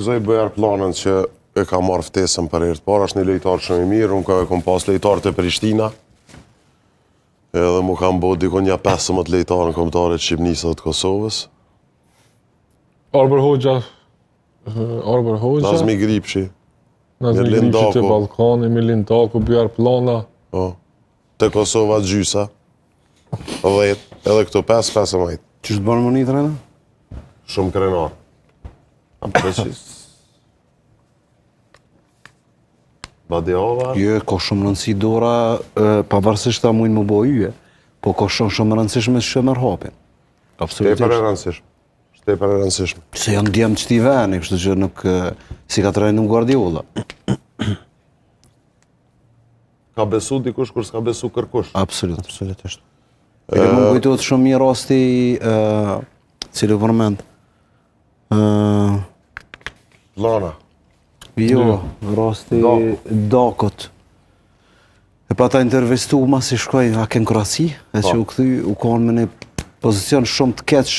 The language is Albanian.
Zoj Bojar Planën që e ka marrë ftesën për herë të parë, është një lojtar shumë i mirë, unë kom pas lojtar të Prishtina, edhe mu kam bo dikon një 15 lojtarë në kombëtare të Shqipnisë dhe të Kosovës. Arber Hoxha, Nazmi Gripshi, Nazmi Gripshi të Ballkani, Milin Daku, Bojar Plana. Të Kosova gjysa, 10, edhe këto 5-15. Që shtë banë më një të rena? Shumë krenar. Badiova? Jo, ka shumë rëndësi Dora, pavarësisht ta mujnë më bo yje, po ka shumë rëndësishme që mërë hapin. Shtepër e rëndësishme. Shtepër e rëndësishme. Se janë djemë që t'i veni, kështu që nuk si ka trajnu Guardiola. Ka besu dikush kur s'ka besu kërkush. Absolutisht. E ke më kujtojtë shumë një rasti, cili përmend. Plana. Jo, rasti Dakot. E pa ta intervistu ma si shkoj Aken Kurasi, e që u këthy, u konë me një pozicion shumë të keq